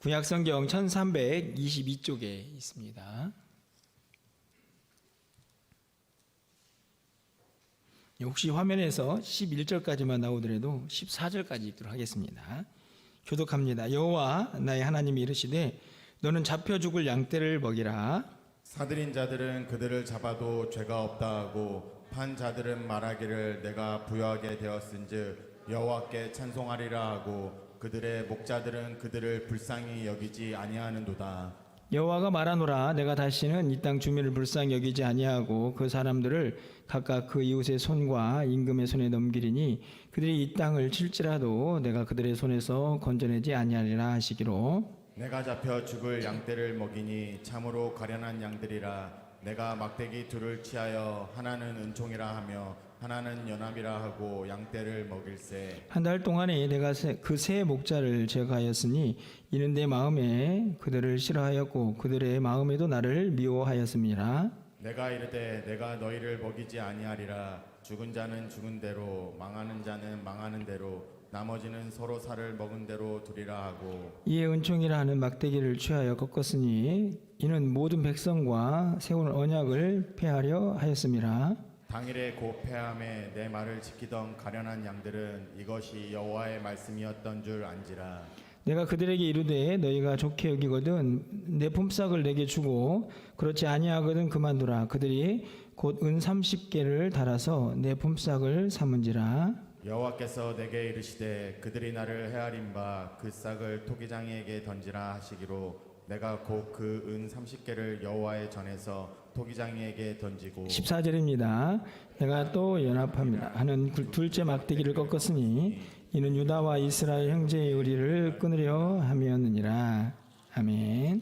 구약성경 1322쪽에 있습니다. 혹시 화면에서 11절까지만 나오더라도 14절까지 읽도록 하겠습니다. 교독합니다. 여호와 나의 하나님이 이르시되 너는 잡혀 죽을 양떼를 먹이라. 사들인 자들은 그들을 잡아도 죄가 없다 하고 판 자들은 말하기를 내가 부요하게 되었은즉 여호와께 찬송하리라 하고 그들의 목자들은 그들을 불쌍히 여기지 아니하는도다. 여호와가 말하노라 내가 다시는 이 땅 주민을 불쌍히 여기지 아니하고 그 사람들을 각각 그 이웃의 손과 임금의 손에 넘기리니 그들이 이 땅을 칠지라도 내가 그들의 손에서 건져내지 아니하리라 하시기로. 내가 잡혀 죽을 양떼를 먹이니 참으로 가련한 양들이라. 내가 막대기 둘을 취하여 하나는 은총이라 하며 하나는 연합이라 하고 양떼를 먹일세. 한 달 동안에 내가 그 세 목자를 제거하였으니 이는 내 마음에 그들을 싫어하였고 그들의 마음에도 나를 미워하였음이라. 내가 이르되 내가 너희를 먹이지 아니하리라. 죽은 자는 죽은 대로 망하는 자는 망하는 대로 나머지는 서로 살을 먹은 대로 두리라 하고. 이에 은총이라 하는 막대기를 취하여 꺾었으니 이는 모든 백성과 세운 언약을 폐하려 하였음이라. 당일에 곧 패함에 내 말을 지키던 가련한 양들은 이것이 여호와의 말씀이었던 줄 안지라. 내가 그들에게 이르되 너희가 좋게 여기거든 내 품삯을 내게 주고 그렇지 아니하거든 그만두라. 그들이 곧 은 30개를 달아서 내 품삯을 삼은지라. 여호와께서 내게 이르시되 그들이 나를 헤아린 바 그 싹을 토기장이에게 던지라 하시기로 내가 곧 그 은 30개를 여호와의 전에서 토기장이에게 던지고. 14절입니다. 내가 또 연합합니다 하는 둘째 막대기를 꺾었으니 이는 유다와 이스라엘 형제의 의리를 끊으려 함이었느니라. 아멘.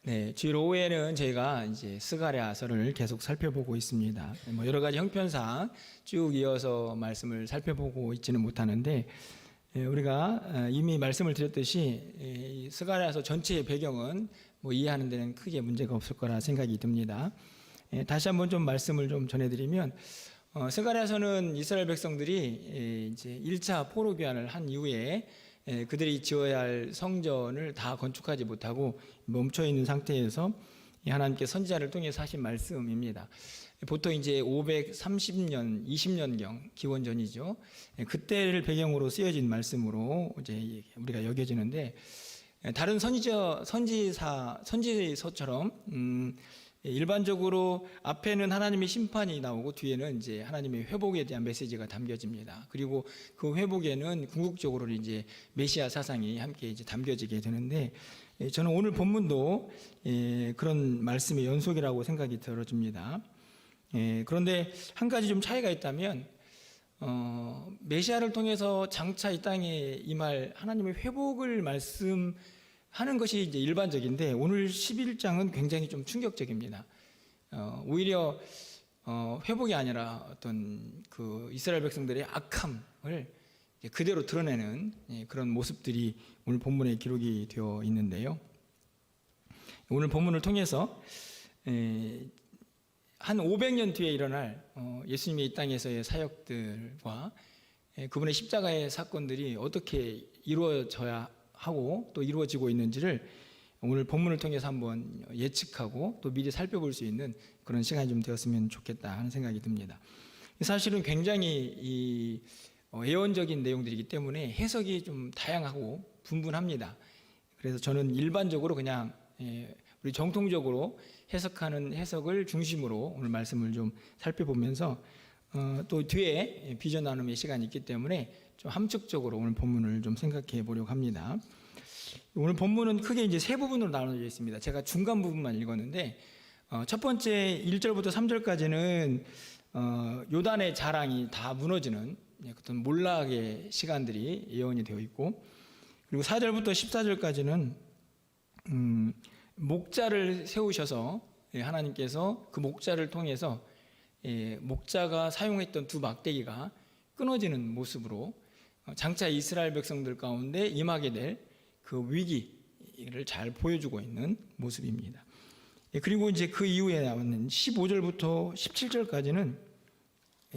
네, 주일 오후에는 저희가 이제 스가랴서를 계속 살펴보고 있습니다. 여러 가지 형편상 쭉 이어서 말씀을 살펴보고 있지는 못하는데 우리가 이미 말씀을 드렸듯이 스가랴서 전체의 배경은 이해하는 데는 크게 문제가 없을 거라 생각이 듭니다. 다시 한번 좀 말씀을 좀 전해드리면 스가랴서는 이스라엘 백성들이 이제 1차 포로 귀환을 한 이후에 그들이 지어야 할 성전을 다 건축하지 못하고 멈춰 있는 상태에서 하나님께 선지자를 통해서 하신 말씀입니다. 보통 이제 530년, 20년경 기원전이죠. 그때를 배경으로 쓰여진 말씀으로 이제 우리가 여겨지는데 다른 선지서처럼 일반적으로 앞에는 하나님의 심판이 나오고 뒤에는 이제 하나님의 회복에 대한 메시지가 담겨집니다. 그리고 그 회복에는 궁극적으로 이제 메시아 사상이 함께 이제 담겨지게 되는데 저는 오늘 본문도 그런 말씀의 연속이라고 생각이 들어집니다. 그런데 한 가지 좀 차이가 있다면 메시아를 통해서 장차 이 땅에 임할 하나님의 회복을 말씀하는 것이 이제 일반적인데 오늘 11장은 굉장히 좀 충격적입니다. 오히려 회복이 아니라 어떤 그 이스라엘 백성들의 악함을 그대로 드러내는 그런 모습들이 오늘 본문에 기록이 되어 있는데요. 오늘 본문을 통해서 한 500년 뒤에 일어날 예수님의 이 땅에서의 사역들과 그분의 십자가의 사건들이 어떻게 이루어져야 하고 또 이루어지고 있는지를 오늘 본문을 통해서 한번 예측하고 또 미리 살펴볼 수 있는 그런 시간이 좀 되었으면 좋겠다 하는 생각이 듭니다. 사실은 굉장히 예언적인 내용들이기 때문에 해석이 좀 다양하고 분분합니다. 그래서 저는 일반적으로 그냥 우리 정통적으로 해석하는 해석을 중심으로 오늘 말씀을 좀 살펴보면서 또 뒤에 비전 나눔의 시간이 있기 때문에 좀 함축적으로 오늘 본문을 좀 생각해 보려고 합니다. 오늘 본문은 크게 이제 세 부분으로 나눠져 있습니다. 제가 중간 부분만 읽었는데 첫 번째 1절부터 3절까지는 요단의 자랑이 다 무너지는 어떤 몰락의 시간들이 예언이 되어 있고 그리고 4절부터 14절까지는 목자를 세우셔서 하나님께서 그 목자를 통해서 목자가 사용했던 두 막대기가 끊어지는 모습으로 장차 이스라엘 백성들 가운데 임하게 될 그 위기를 잘 보여주고 있는 모습입니다. 그리고 이제 그 이후에 나오는 15절부터 17절까지는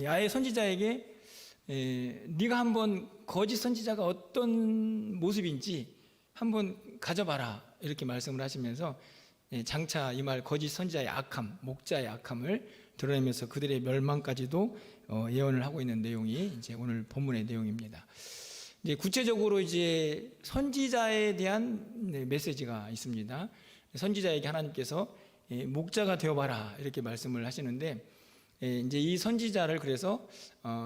야훼 선지자에게 네가 한번 거짓 선지자가 어떤 모습인지 한번 가져봐라 이렇게 말씀을 하시면서 장차 이 말 거짓 선지자의 악함, 목자의 악함을 드러내면서 그들의 멸망까지도 예언을 하고 있는 내용이 이제 오늘 본문의 내용입니다. 이제 구체적으로 이제 선지자에 대한 메시지가 있습니다. 선지자에게 하나님께서 목자가 되어봐라 이렇게 말씀을 하시는데, 이제 이 선지자를 그래서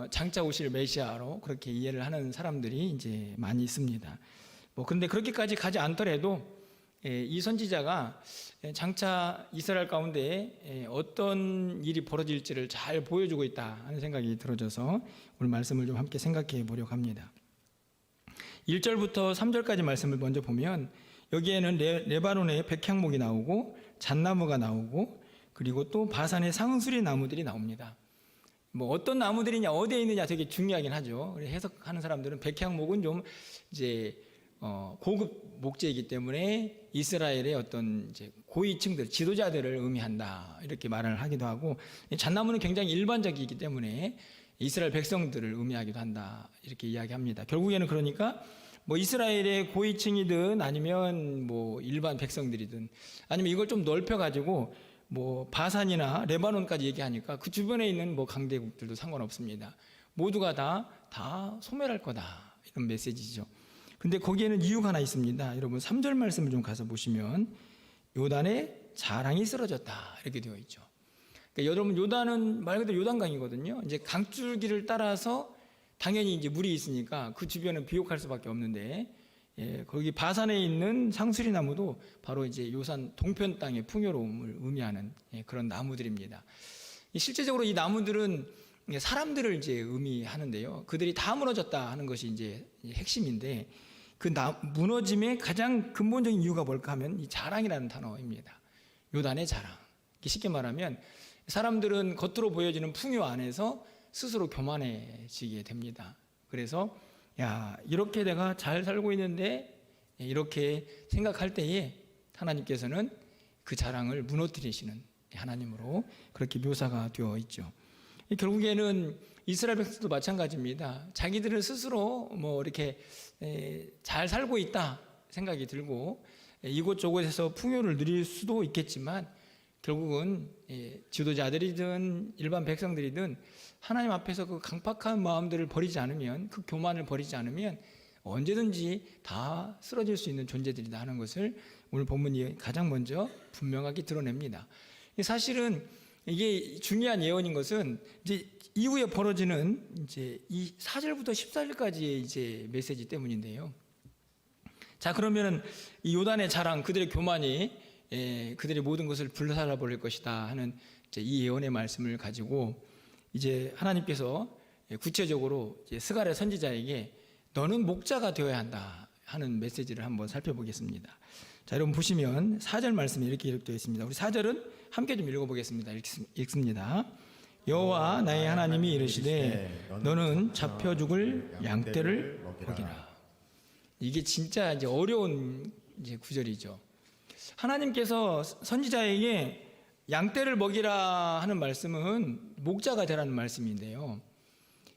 장차 오실 메시아로 그렇게 이해를 하는 사람들이 이제 많이 있습니다. 그런데 그렇게까지 가지 않더라도 이 선지자가 장차 이스라엘 가운데 어떤 일이 벌어질지를 잘 보여주고 있다 하는 생각이 들어져서 오늘 말씀을 좀 함께 생각해 보려고 합니다. 1절부터 3절까지 말씀을 먼저 보면 여기에는 레바논의 백향목이 나오고 잣나무가 나오고 그리고 또 바산의 상수리 나무들이 나옵니다. 어떤 나무들이냐 어디에 있느냐 되게 중요하긴 하죠. 해석하는 사람들은 백향목은 좀 이제 고급 목재이기 때문에 이스라엘의 어떤 이제 고위층들, 지도자들을 의미한다 이렇게 말을 하기도 하고, 잣나무는 굉장히 일반적이기 때문에 이스라엘 백성들을 의미하기도 한다 이렇게 이야기합니다. 결국에는 그러니까 이스라엘의 고위층이든 아니면 일반 백성들이든 아니면 이걸 좀 넓혀 가지고 바산이나 레바논까지 얘기하니까 그 주변에 있는 강대국들도 상관없습니다. 모두가 다 소멸할 거다 이런 메시지죠. 근데 거기에는 이유가 하나 있습니다. 여러분 3절 말씀을 좀 가서 보시면 요단의 자랑이 쓰러졌다 이렇게 되어 있죠. 그러니까 여러분 요단은 말 그대로 요단강이거든요. 이제 강줄기를 따라서 당연히 이제 물이 있으니까 그 주변은 비옥할 수밖에 없는데, 거기 바산에 있는 상수리 나무도 바로 이제 요산 동편 땅의 풍요로움을 의미하는 그런 나무들입니다. 실제적으로 이 나무들은 사람들을 이제 의미하는데요. 그들이 다 무너졌다 하는 것이 이제 핵심인데, 그 무너짐의 가장 근본적인 이유가 뭘까 하면 이 자랑이라는 단어입니다. 요단의 자랑. 쉽게 말하면 사람들은 겉으로 보여지는 풍요 안에서 스스로 교만해지게 됩니다. 그래서 이렇게 내가 잘 살고 있는데 이렇게 생각할 때에 하나님께서는 그 자랑을 무너뜨리시는 하나님으로 그렇게 묘사가 되어 있죠. 결국에는 이스라엘 백성도 마찬가지입니다. 자기들은 스스로 이렇게 잘 살고 있다 생각이 들고 이곳저곳에서 풍요를 누릴 수도 있겠지만 결국은 지도자들이든 일반 백성들이든 하나님 앞에서 그 강팍한 마음들을 버리지 않으면, 그 교만을 버리지 않으면 언제든지 다 쓰러질 수 있는 존재들이다 하는 것을 오늘 본문이 가장 먼저 분명하게 드러냅니다. 사실은 이게 중요한 예언인 것은 이제 이후에 벌어지는 이제 이 4절부터 14절까지의 이제 메시지 때문인데요. 자, 그러면은 이 요단의 자랑, 그들의 교만이 그들의 모든 것을 불살라 버릴 것이다 하는 이제 이 예언의 말씀을 가지고 이제 하나님께서 구체적으로 이제 스가랴 선지자에게 너는 목자가 되어야 한다 하는 메시지를 한번 살펴보겠습니다. 자, 여러분 보시면 4절 말씀이 이렇게 기록되어 있습니다. 우리 4절은 함께 좀 읽어보겠습니다. 읽습니다. 여호와 나의 하나님이 이르시되 너는 잡혀 죽을 양떼를 먹이라. 이게 진짜 이제 어려운 이제 구절이죠. 하나님께서 선지자에게 양떼를 먹이라 하는 말씀은 목자가 되라는 말씀인데요.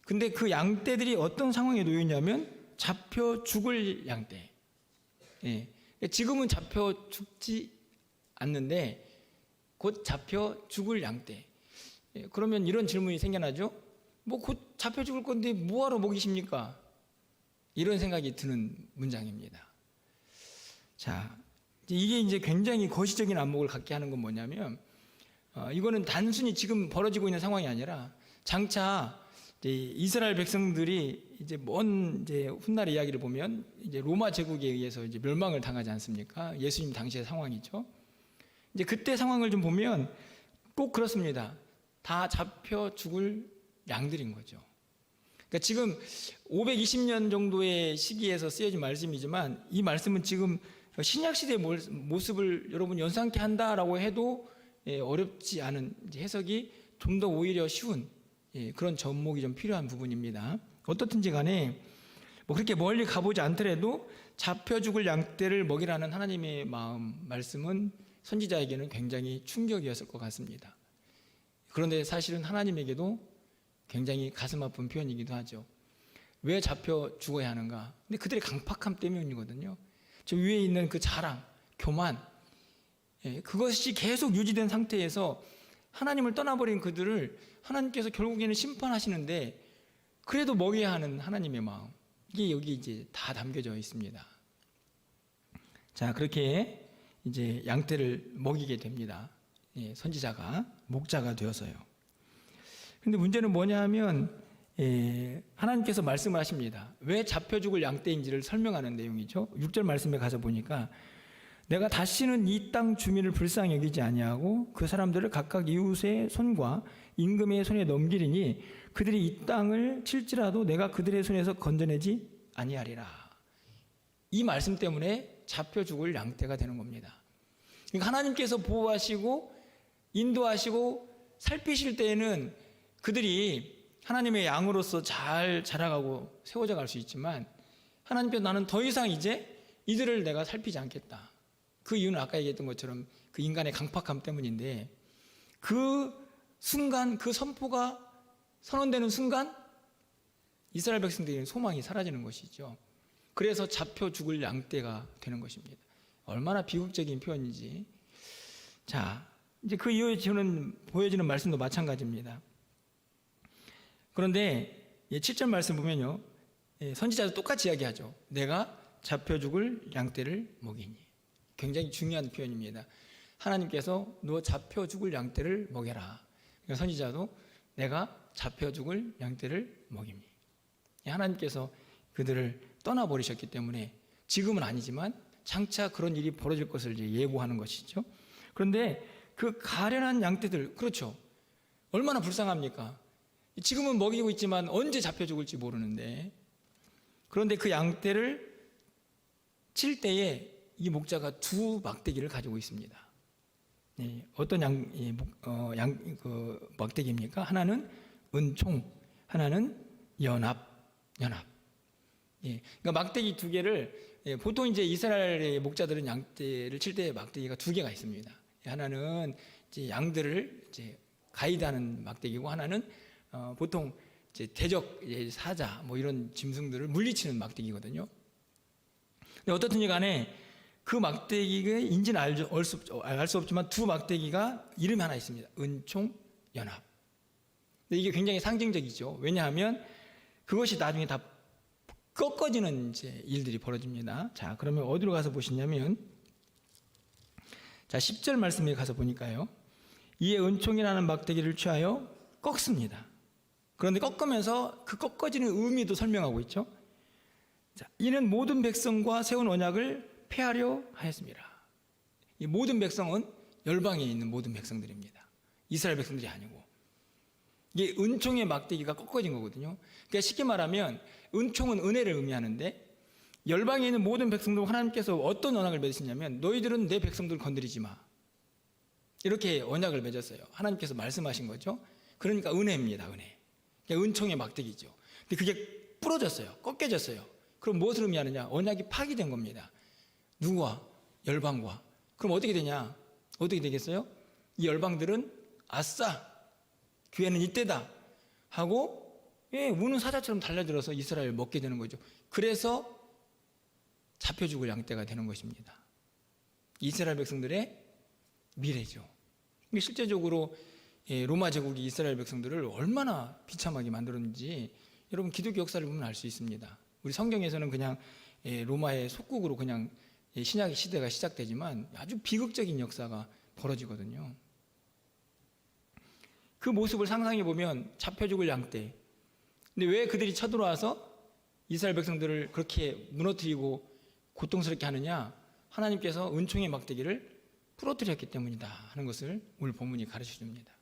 근데 그 양떼들이 어떤 상황에 놓여 있냐면 잡혀 죽을 양떼. 지금은 잡혀 죽지 않는데 곧 잡혀 죽을 양떼. 그러면 이런 질문이 생겨나죠. 곧 잡혀 죽을 건데 뭐하러 먹이십니까? 이런 생각이 드는 문장입니다. 자, 이게 이제 굉장히 거시적인 안목을 갖게 하는 건 뭐냐면, 이거는 단순히 지금 벌어지고 있는 상황이 아니라 장차 이스라엘 백성들이 이제 먼 이제 훗날의 이야기를 보면 이제 로마 제국에 의해서 이제 멸망을 당하지 않습니까? 예수님 당시의 상황이죠. 이제 그때 상황을 좀 보면 꼭 그렇습니다. 다 잡혀 죽을 양들인 거죠. 그러니까 지금 520년 정도의 시기에서 쓰여진 말씀이지만 이 말씀은 지금 신약 시대의 모습을 여러분 연상케 한다라고 해도 어렵지 않은 해석이 좀 더 오히려 쉬운 그런 접목이 좀 필요한 부분입니다. 어떻든지 간에 그렇게 멀리 가보지 않더라도 잡혀 죽을 양떼를 먹이라는 하나님의 말씀은 선지자에게는 굉장히 충격이었을 것 같습니다. 그런데 사실은 하나님에게도 굉장히 가슴 아픈 표현이기도 하죠. 왜 잡혀 죽어야 하는가? 근데 그들의 강팍함 때문이거든요. 저 위에 있는 그 자랑, 교만, 그것이 계속 유지된 상태에서 하나님을 떠나버린 그들을 하나님께서 결국에는 심판하시는데 그래도 먹여야 하는 하나님의 마음, 이게 여기 이제 다 담겨져 있습니다. 자, 그렇게 이제 양떼를 먹이게 됩니다. 선지자가 목자가 되어서요. 근데 문제는 뭐냐 하면 하나님께서 말씀을 하십니다. 왜 잡혀 죽을 양떼인지를 설명하는 내용이죠. 6절 말씀에 가서 보니까 내가 다시는 이 땅 주민을 불쌍히 여기지 아니하고 그 사람들을 각각 이웃의 손과 임금의 손에 넘기리니 그들이 이 땅을 칠지라도 내가 그들의 손에서 건져내지 아니하리라. 이 말씀 때문에 잡혀 죽을 양떼가 되는 겁니다. 그러니까 하나님께서 보호하시고 인도하시고 살피실 때에는 그들이 하나님의 양으로서 잘 자라가고 세워져 갈 수 있지만 하나님께서 나는 더 이상 이제 이들을 내가 살피지 않겠다. 그 이유는 아까 얘기했던 것처럼 그 인간의 강팍함 때문인데 그 순간 그 선포가 선언되는 순간 이스라엘 백성들에게는 소망이 사라지는 것이죠. 그래서 잡혀 죽을 양떼가 되는 것입니다. 얼마나 비극적인 표현인지. 자, 이제 그 이후에 저는 보여지는 말씀도 마찬가지입니다. 그런데 7절 말씀 보면요, 선지자도 똑같이 이야기하죠. 내가 잡혀 죽을 양떼를 먹이니. 굉장히 중요한 표현입니다. 하나님께서 너 잡혀 죽을 양떼를 먹여라. 그러니까 선지자도 내가 잡혀 죽을 양떼를 먹이니. 하나님께서 그들을 떠나버리셨기 때문에 지금은 아니지만 장차 그런 일이 벌어질 것을 이제 예고하는 것이죠. 그런데 그 가련한 양떼들, 그렇죠. 얼마나 불쌍합니까? 지금은 먹이고 있지만 언제 잡혀 죽을지 모르는데, 그런데 그 양떼를 칠 때에 이 목자가 두 막대기를 가지고 있습니다. 어떤 그 막대기입니까? 하나는 은총, 하나는 연합. 그러니까 막대기 두 개를 보통 이제 이스라엘의 목자들은 양떼를 칠 때 막대기가 두 개가 있습니다. 하나는 이제 양들을 이제 가이드하는 막대기고 하나는 보통 이제 대적 사자 뭐 이런 짐승들을 물리치는 막대기거든요. 근데 어떻든지 간에 그 막대기가 인지는 알 수 없지만 두 막대기가 이름이 하나 있습니다. 은총, 연합. 근데 이게 굉장히 상징적이죠. 왜냐하면 그것이 나중에 다 꺾어지는 이제 일들이 벌어집니다. 자, 그러면 어디로 가서 보시냐면, 자, 10절 말씀에 가서 보니까요. 이에 은총이라는 막대기를 취하여 꺾습니다. 그런데 꺾으면서 그 꺾어지는 의미도 설명하고 있죠. 자, 이는 모든 백성과 세운 언약을 폐하려 하였습니다. 이 모든 백성은 열방에 있는 모든 백성들입니다. 이스라엘 백성들이 아니고. 이게 은총의 막대기가 꺾어진 거거든요. 그러니까 쉽게 말하면 은총은 은혜를 의미하는데 열방에 있는 모든 백성들 하나님께서 어떤 언약을 맺으시냐면 너희들은 내 백성들을 건드리지 마. 이렇게 언약을 맺었어요. 하나님께서 말씀하신 거죠. 그러니까 은혜입니다. 은혜. 그러니까 은총의 막대기죠. 근데 그게 부러졌어요. 꺾여졌어요. 그럼 무엇을 의미하느냐? 언약이 파기된 겁니다. 누구와? 열방과. 그럼 어떻게 되냐? 어떻게 되겠어요? 이 열방들은 아싸! 기회는 이때다! 하고 우는 사자처럼 달려들어서 이스라엘을 먹게 되는 거죠. 그래서 잡혀 죽을 양떼가 되는 것입니다. 이스라엘 백성들의 미래죠. 실제적으로 로마 제국이 이스라엘 백성들을 얼마나 비참하게 만들었는지 여러분 기독교 역사를 보면 알 수 있습니다. 우리 성경에서는 그냥 로마의 속국으로 그냥 신약 시대가 시작되지만 아주 비극적인 역사가 벌어지거든요. 그 모습을 상상해 보면 잡혀 죽을 양떼. 근데 왜 그들이 쳐들어와서 이스라엘 백성들을 그렇게 무너뜨리고 고통스럽게 하느냐? 하나님께서 은총의 막대기를 부러뜨렸기 때문이다 하는 것을 오늘 본문이 가르쳐 줍니다.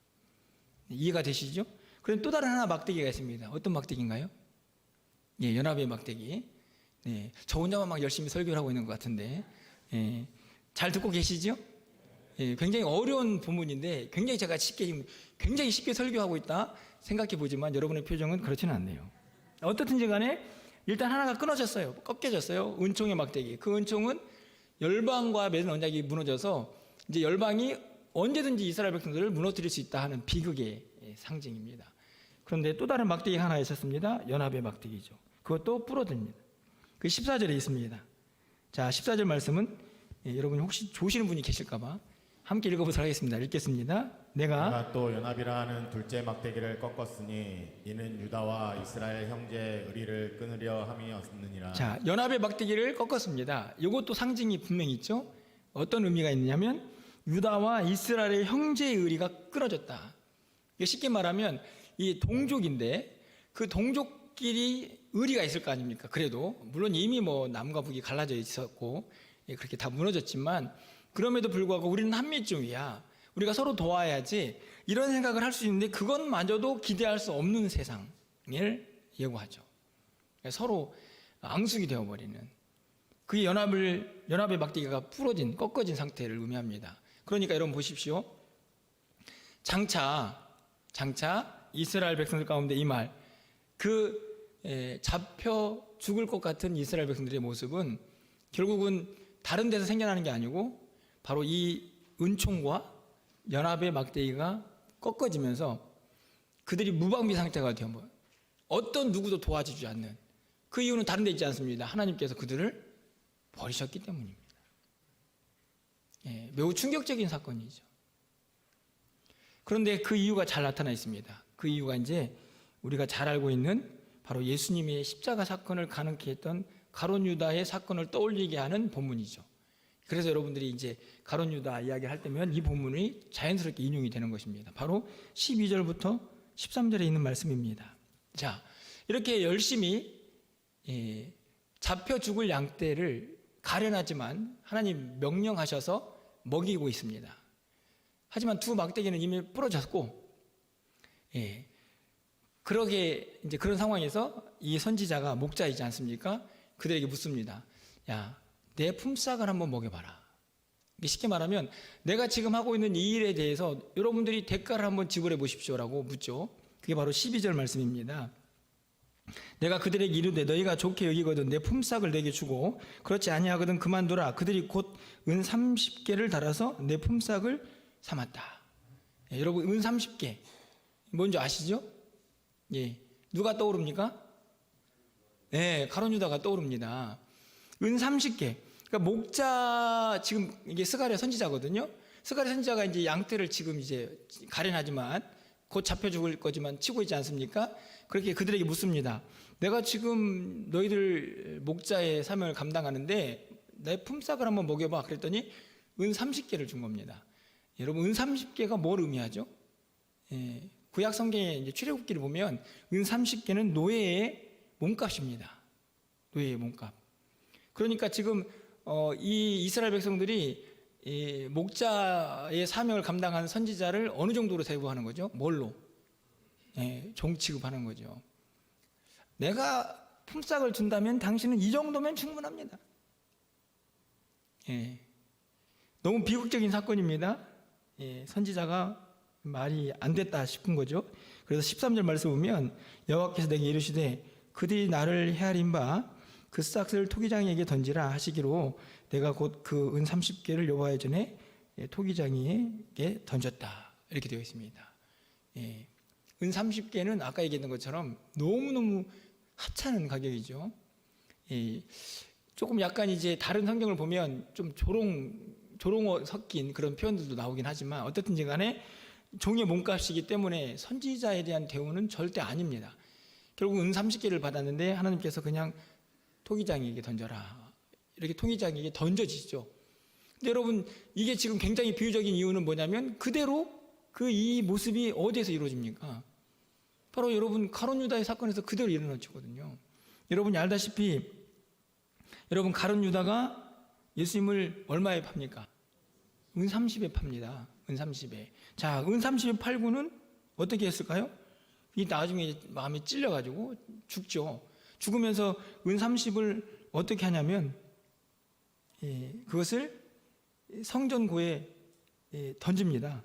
이해가 되시죠? 그럼 또 다른 하나 막대기가 있습니다. 어떤 막대기인가요? 연합의 막대기. 저 혼자만 막 열심히 설교를 하고 있는 것 같은데 잘 듣고 계시죠? 굉장히 어려운 본문인데 굉장히 쉽게 설교하고 있다 생각해 보지만 여러분의 표정은 그렇지는 않네요. 어떻든지 간에 일단 하나가 끊어졌어요. 꺾여졌어요. 은총의 막대기. 그 은총은 열방과 맺은 언약이 무너져서 이제 열방이 언제든지 이스라엘 백성들을 무너뜨릴 수 있다 하는 비극의 상징입니다. 그런데 또 다른 막대기가 하나 있었습니다. 연합의 막대기죠. 그것도 부러집니다. 그 14절에 있습니다. 자, 14절 말씀은 여러분이 혹시 조시는 분이 계실까봐 함께 읽어보도록 하겠습니다. 읽겠습니다. 내가 또 연합이라 하는 둘째 막대기를 꺾었으니 이는 유다와 이스라엘 형제의 의리를 끊으려 함이었느니라. 자, 연합의 막대기를 꺾었습니다. 이것도 상징이 분명히 있죠. 어떤 의미가 있느냐면 유다와 이스라엘의 형제의 의리가 끊어졌다. 쉽게 말하면 이 동족인데 그 동족끼리 의리가 있을 거 아닙니까? 그래도 물론 이미 뭐 남과 북이 갈라져 있었고 그렇게 다 무너졌지만 그럼에도 불구하고 우리는 한민족이야. 우리가 서로 도와야지 이런 생각을 할 수 있는데 그것마저도 기대할 수 없는 세상을 예고하죠. 서로 앙숙이 되어버리는 그 연합의 막대기가 부러진 꺾어진 상태를 의미합니다. 그러니까 여러분 보십시오. 장차 이스라엘 백성들 가운데 이 말 잡혀 죽을 것 같은 이스라엘 백성들의 모습은 결국은 다른 데서 생겨나는 게 아니고 바로 이 은총과 연합의 막대기가 꺾어지면서 그들이 무방비 상태가 되어버려요. 어떤 누구도 도와주지 않는 그 이유는 다른 데 있지 않습니다. 하나님께서 그들을 버리셨기 때문입니다. 매우 충격적인 사건이죠. 그런데 그 이유가 잘 나타나 있습니다. 그 이유가 이제 우리가 잘 알고 있는 바로 예수님의 십자가 사건을 가능케 했던 가룟 유다의 사건을 떠올리게 하는 본문이죠. 그래서 여러분들이 이제 가룟 유다 이야기를 할 때면 이 본문이 자연스럽게 인용이 되는 것입니다. 바로 12절부터 13절에 있는 말씀입니다. 자, 이렇게 열심히 잡혀 죽을 양떼를 가련하지만 하나님 명령하셔서 먹이고 있습니다. 하지만 두 막대기는 이미 부러졌고, 그러게 이제 그런 상황에서 이 선지자가 목자이지 않습니까? 그들에게 묻습니다. 야, 내 품삯을 한번 먹여봐라. 쉽게 말하면 내가 지금 하고 있는 이 일에 대해서 여러분들이 대가를 한번 지불해 보십시오라고 묻죠. 그게 바로 12절 말씀입니다. 내가 그들에게 이르되 너희가 좋게 여기거든 내 품삯을 내게 주고 그렇지 아니하거든 그만두라. 그들이 곧 은 30개를 달아서 내 품삯을 삼았다. 여러분 은 30개 뭔지 아시죠? 누가 떠오릅니까? 가룟 유다가 떠오릅니다. 은 30개. 그러니까 목자 지금 이게 스가랴 선지자거든요. 스가랴 선지자가 이제 양떼를 지금 이제 가련하지만 곧 잡혀 죽을 거지만 치고 있지 않습니까? 그렇게 그들에게 묻습니다. 내가 지금 너희들 목자의 사명을 감당하는데 내 품삯을 한번 먹여봐. 그랬더니 은 30개를 준 겁니다. 여러분 은 30개가 뭘 의미하죠? 구약 성경의 이제 출애굽기를 보면 은 30개는 노예의 몸값입니다. 노예의 몸값. 그러니까 지금 이 이스라엘 백성들이 이 목자의 사명을 감당하는 선지자를 어느 정도로 대우하는 거죠? 뭘로? 종 취급하는 거죠. 내가 품삯을 준다면 당신은 이 정도면 충분합니다. 너무 비극적인 사건입니다. 선지자가 말이 안 됐다 싶은 거죠. 그래서 13절 말씀 보면 여호와께서 내게 이르시되 그들이 나를 헤아린 바 그 싹을 토기장이에게 던지라 하시기로 내가 곧 그 은 30개를 여호와의 전에 토기장이에게 던졌다. 이렇게 되어 있습니다. 은 30개는 아까 얘기했던 것처럼 너무너무 하찮은 가격이죠. 조금 약간 이제 다른 성경을 보면 좀 조롱어 섞인 그런 표현들도 나오긴 하지만 어떻든지 간에 종의 몸값이기 때문에 선지자에 대한 대우는 절대 아닙니다. 결국 은 30개를 받았는데 하나님께서 그냥 토기장이에게 던져라. 이렇게 토기장이에게 던져지죠. 근데 여러분 이게 지금 굉장히 비유적인 이유는 뭐냐면 그대로 그 이 모습이 어디에서 이루어집니까? 바로 여러분 가룟 유다의 사건에서 그대로 일어나거든요. 여러분이 알다시피 여러분 가룟 유다가 예수님을 얼마에 팝니까? 은 30에 팝니다. 은 30에. 자, 은 30에 팔고는 어떻게 했을까요? 이 나중에 마음이 찔려가지고 죽죠. 죽으면서 은 30을 어떻게 하냐면 그것을 성전고에 던집니다.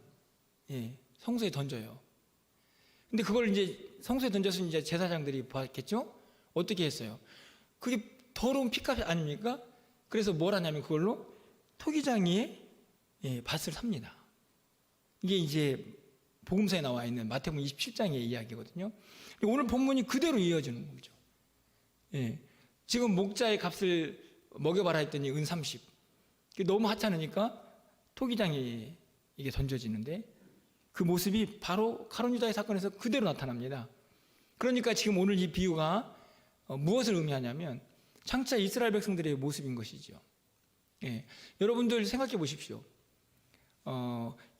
성소에 던져요. 근데 그걸 이제 성소에 던져서 이제 제사장들이 봤겠죠? 어떻게 했어요? 그게 더러운 피값 아닙니까? 그래서 뭘 하냐면 그걸로 토기장이의 밭을 삽니다. 이게 이제 복음서에 나와 있는 마태복음 27장의 이야기거든요. 오늘 본문이 그대로 이어지는 거죠. 예. 지금 목자의 값을 먹여봐라 했더니 은 30. 너무 하찮으니까 토기장에 이게 던져지는데 그 모습이 바로 가룟 유다의 사건에서 그대로 나타납니다. 그러니까 지금 오늘 이 비유가 무엇을 의미하냐면 장차 이스라엘 백성들의 모습인 것이죠. 예. 여러분들 생각해 보십시오.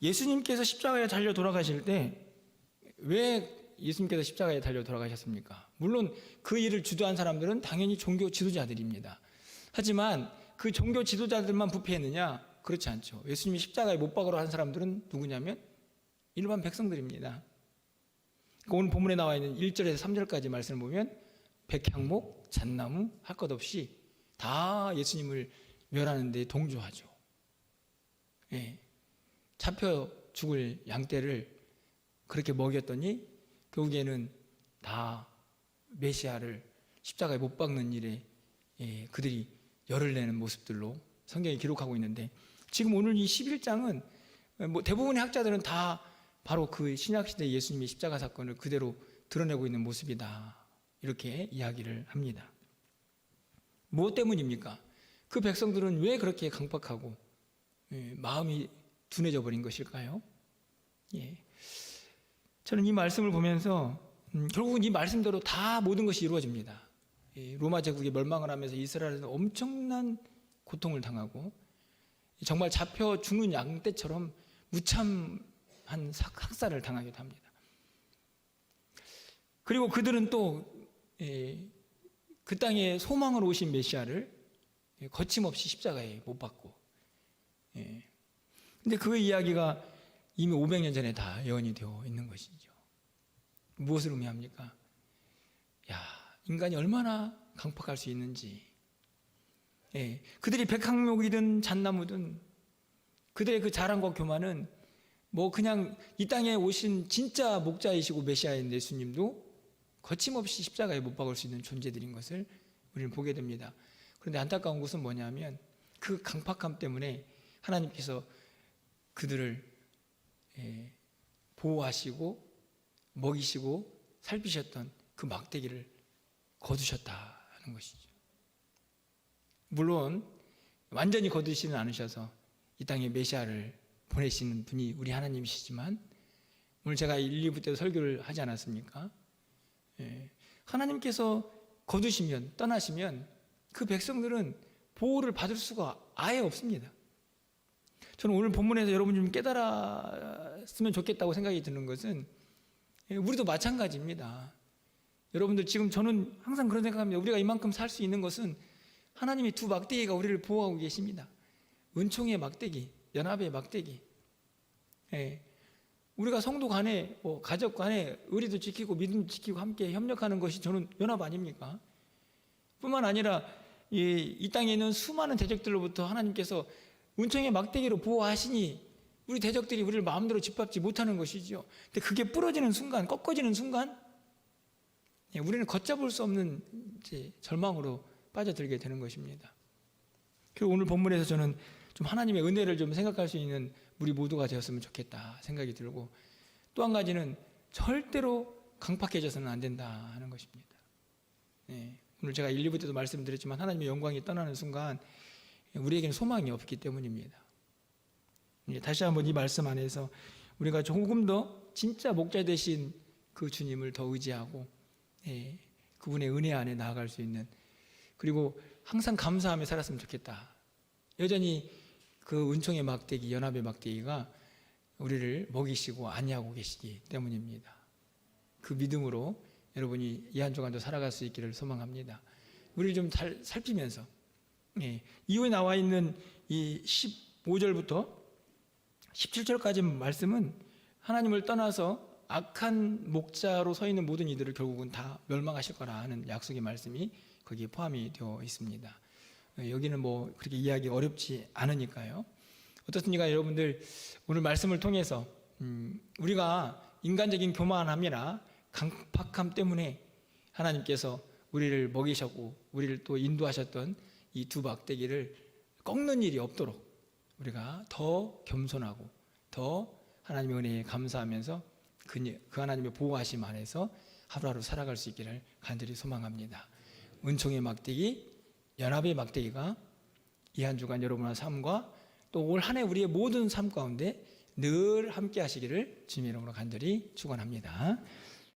예수님께서 십자가에 달려 돌아가실 때 왜 예수님께서 십자가에 달려 돌아가셨습니까? 물론 그 일을 주도한 사람들은 당연히 종교 지도자들입니다. 하지만 그 종교 지도자들만 부패했느냐? 그렇지 않죠. 예수님이 십자가에 못 박으러 한 사람들은 누구냐면 일반 백성들입니다. 오늘 본문에 나와 있는 1절에서 3절까지 말씀을 보면 백향목, 잣나무 할 것 없이 다 예수님을 멸하는 데 동조하죠. 예. 잡혀 죽을 양떼를 그렇게 먹였더니 결국에는 다 메시아를 십자가에 못 박는 일에 그들이 열을 내는 모습들로 성경이 기록하고 있는데 지금 오늘 이 11장은 대부분의 학자들은 다 바로 그 신약시대 예수님의 십자가 사건을 그대로 드러내고 있는 모습이다 이렇게 이야기를 합니다. 무엇 때문입니까? 그 백성들은 왜 그렇게 강박하고 마음이 둔해져 버린 것일까요? 예. 저는 이 말씀을 보면서 결국은 이 말씀대로 다 모든 것이 이루어집니다. 로마 제국이 멸망을 하면서 이스라엘은 엄청난 고통을 당하고 정말 잡혀 죽는 양떼처럼 무참한 학살을 당하기도 합니다. 그리고 그들은 또 그 땅에 소망으로 오신 메시아를 거침없이 십자가에 못 박고 근데 그 이야기가 이미 500년 전에 다 예언이 되어 있는 것이죠. 무엇을 의미합니까? 야, 인간이 얼마나 강팍할 수 있는지. 그들이 백항목이든 잣나무든 그들의 그 자랑과 교만은 뭐 그냥 이 땅에 오신 진짜 목자이시고 메시아인 예수님도 거침없이 십자가에 못 박을 수 있는 존재들인 것을 우리는 보게 됩니다. 그런데 안타까운 것은 뭐냐면 그 강팍함 때문에 하나님께서 그들을 보호하시고 먹이시고 살피셨던 그 막대기를 거두셨다는 것이죠. 물론 완전히 거두시는 않으셔서 이 땅에 메시아를 보내시는 분이 우리 하나님이시지만 오늘 제가 1, 2부 때도 설교를 하지 않았습니까? 하나님께서 거두시면 떠나시면 그 백성들은 보호를 받을 수가 아예 없습니다. 저는 오늘 본문에서 여러분 좀 깨달았으면 좋겠다고 생각이 드는 것은 우리도 마찬가지입니다. 여러분들 지금 저는 항상 그런 생각합니다. 우리가 이만큼 살 수 있는 것은 하나님의 두 막대기가 우리를 보호하고 계십니다. 은총의 막대기, 연합의 막대기. 우리가 성도 간에 가족 간에 의리도 지키고 믿음도 지키고 함께 협력하는 것이 저는 연합 아닙니까? 뿐만 아니라 이 땅에 있는 수많은 대적들로부터 하나님께서 은총의 막대기로 보호하시니 우리 대적들이 우리를 마음대로 짓밟지 못하는 것이죠. 근데 그게 부러지는 순간, 꺾어지는 순간 우리는 걷잡을 수 없는 절망으로 빠져들게 되는 것입니다. 그리고 오늘 본문에서 저는 좀 하나님의 은혜를 좀 생각할 수 있는 우리 모두가 되었으면 좋겠다 생각이 들고 또 한 가지는 절대로 강팍해져서는 안 된다 하는 것입니다. 오늘 제가 1, 2부 때도 말씀드렸지만 하나님의 영광이 떠나는 순간 우리에게는 소망이 없기 때문입니다. 다시 한번 이 말씀 안에서 우리가 조금 더 진짜 목자 되신 그 주님을 더 의지하고 그분의 은혜 안에 나아갈 수 있는 그리고 항상 감사하며 살았으면 좋겠다. 여전히 그 은총의 막대기, 연합의 막대기가 우리를 먹이시고 안위하고 계시기 때문입니다. 그 믿음으로 여러분이 이 한 주간도 살아갈 수 있기를 소망합니다. 우리를 좀 잘 살피면서 이후에 나와 있는 이 15절부터 17절까지 말씀은 하나님을 떠나서 악한 목자로 서 있는 모든 이들을 결국은 다 멸망하실 거라 하는 약속의 말씀이 거기에 포함이 되어 있습니다. 여기는 뭐 그렇게 이해하기 어렵지 않으니까요. 어떻습니까 여러분들, 오늘 말씀을 통해서 우리가 인간적인 교만함이나 강팍함 때문에 하나님께서 우리를 먹이셨고 우리를 또 인도하셨던 이 두 막대기를 꺾는 일이 없도록 우리가 더 겸손하고 더 하나님의 은혜에 감사하면서 그 하나님의 보호하심 안에서 하루하루 살아갈 수 있기를 간절히 소망합니다. 은총의 막대기, 연합의 막대기가 이 한 주간 여러분의 삶과 또 올 한 해 우리의 모든 삶 가운데 늘 함께 하시기를 주님의 이름으로 간절히 축원합니다.